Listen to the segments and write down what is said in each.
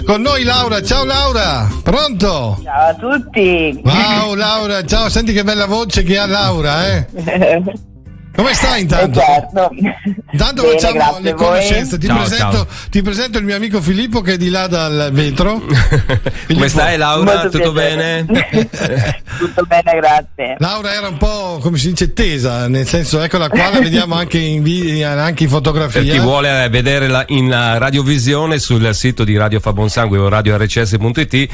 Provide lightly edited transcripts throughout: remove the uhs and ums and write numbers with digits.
con noi Laura. Ciao Laura, pronto? Ciao a tutti. Wow Laura, ciao, senti che bella voce che ha Laura, eh? Come stai intanto? Certo. Intanto Bene, facciamo le conoscenze. Ciao. Ti presento il mio amico Filippo che è di là dal vetro. Come stai Laura? Molto Tutto piacere. bene? Tutto bene, grazie. Laura era un po', come si dice, tesa, nel senso, eccola qua, la vediamo anche in video, anche in fotografia. Per chi vuole vedere in radiovisione sul sito di Radio Fa Buon Sangue o radiorcs.it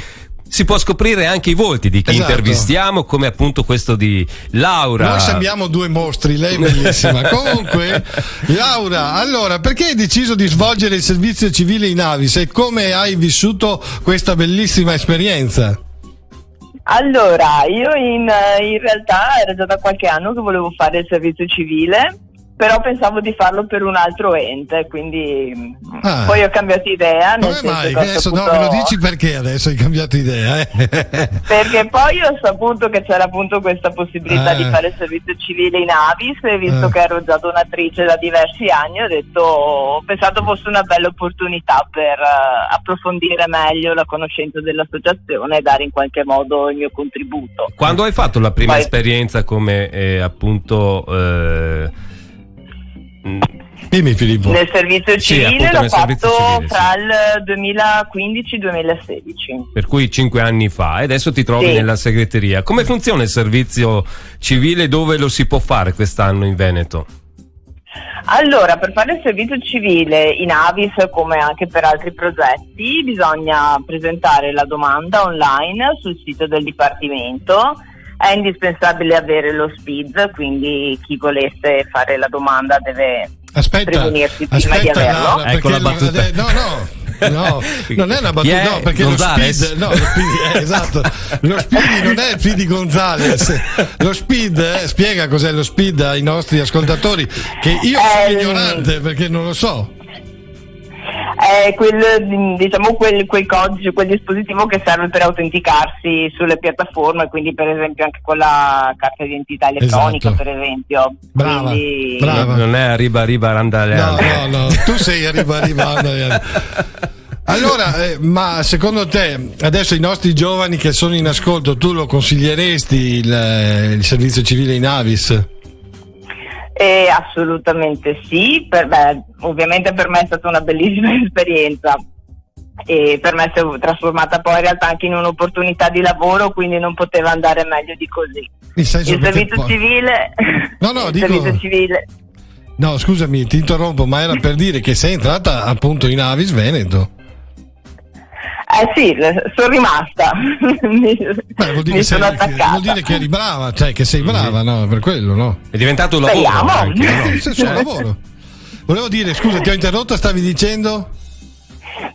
si può scoprire anche i volti di chi intervistiamo, come appunto questo di Laura. Noi sembriamo due mostri, lei è bellissima. Comunque, Laura, allora, perché hai deciso di svolgere il servizio civile in Avis e come hai vissuto questa bellissima esperienza? Allora, io in realtà era già da qualche anno che volevo fare il servizio civile, però pensavo di farlo per un altro ente, quindi poi ho cambiato idea. Come mai? Adesso no, me lo dici perché adesso hai cambiato idea? Perché poi ho saputo che c'era appunto questa possibilità di fare il servizio civile in Avis, e visto che ero già donatrice da diversi anni, ho pensato fosse una bella opportunità per approfondire meglio la conoscenza dell'associazione e dare in qualche modo il mio contributo. Quando hai fatto la prima esperienza come appunto dimmi Filippo. Nel servizio civile l'ho fatto civile, fra il 2015 e il 2016. Per cui 5 anni fa, e adesso ti trovi nella segreteria. Come funziona il servizio civile? Dove lo si può fare quest'anno in Veneto? Allora, per fare il servizio civile in Avis, come anche per altri progetti, bisogna presentare la domanda online sul sito del Dipartimento. È indispensabile avere lo SPID, quindi chi volesse fare la domanda deve prevenirsi prima di averlo. Laura, ecco la battuta. No, non è una battuta, no, perché Gonzales? lo SPID, esatto, lo SPID non è il P di Gonzales. Lo SPID, spiega cos'è lo SPID ai nostri ascoltatori, che io sono ignorante perché non lo so. È quel codice, quel dispositivo che serve per autenticarsi sulle piattaforme, quindi per esempio anche con la carta di identità elettronica, per esempio. Brava. Non è arriba randale. No, tu sei arriba randale. Allora, ma secondo te adesso i nostri giovani che sono in ascolto, tu lo consiglieresti il servizio civile in Avis? Assolutamente sì, ovviamente per me è stata una bellissima esperienza e per me si è trasformata poi in realtà anche in un'opportunità di lavoro, quindi non poteva andare meglio di così. Il servizio civile servizio civile. No, scusami, ti interrompo, ma era per dire che sei entrata appunto in Avis Veneto. Sì, sono rimasta. Mi sono attaccata. Vuol dire che eri brava, cioè che sei brava, no? Per quello, no? È diventato un lavoro. Anche, no? È un lavoro. Volevo dire, scusa, ti ho interrotto, stavi dicendo?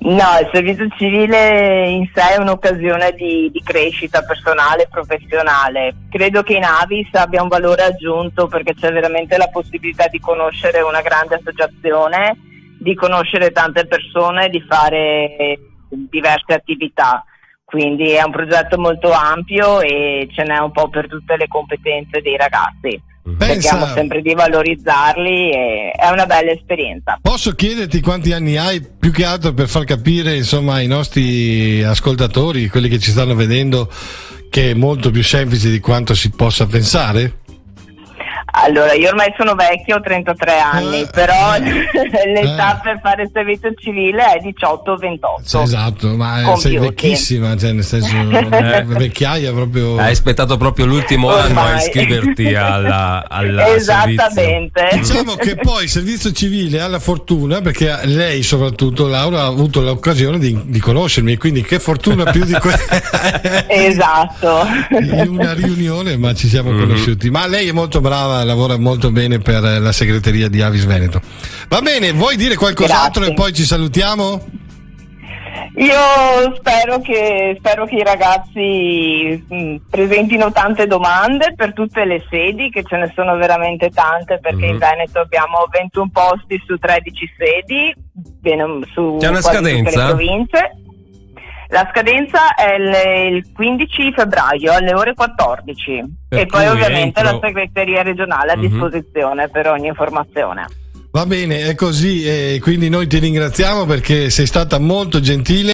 No, il servizio civile in sé è un'occasione di crescita personale e professionale. Credo che in Avis abbia un valore aggiunto perché c'è veramente la possibilità di conoscere una grande associazione, di conoscere tante persone, di fare diverse attività, quindi è un progetto molto ampio e ce n'è un po' per tutte le competenze dei ragazzi. Cerchiamo sempre di valorizzarli e è una bella esperienza. Posso chiederti quanti anni hai, più che altro per far capire insomma ai nostri ascoltatori, quelli che ci stanno vedendo, che è molto più semplice di quanto si possa pensare? Allora, io ormai sono vecchia, ho 33 anni, però l'età per fare il servizio civile è 18-28. Esatto, ma sei vecchissima, cioè nel senso vecchiaia proprio. Hai aspettato proprio l'ultimo anno a iscriverti alla esattamente. servizio. Diciamo che poi il servizio cile ha la fortuna, perché lei soprattutto, Laura, ha avuto l'occasione di conoscermi, quindi che fortuna più di esatto. In una riunione, ma ci siamo conosciuti. Ma lei è molto brava, lavora molto bene per la segreteria di Avis Veneto. Va bene, vuoi dire qualcos'altro e poi ci salutiamo? Io spero che i ragazzi presentino tante domande per tutte le sedi, che ce ne sono veramente tante, perché in Veneto abbiamo 21 posti su 13 sedi, c'è una scadenza? Tutte le province. La scadenza è il 15 febbraio alle ore 14 e poi ovviamente la segreteria regionale a disposizione per ogni informazione. Va bene, è così, e quindi noi ti ringraziamo perché sei stata molto gentile.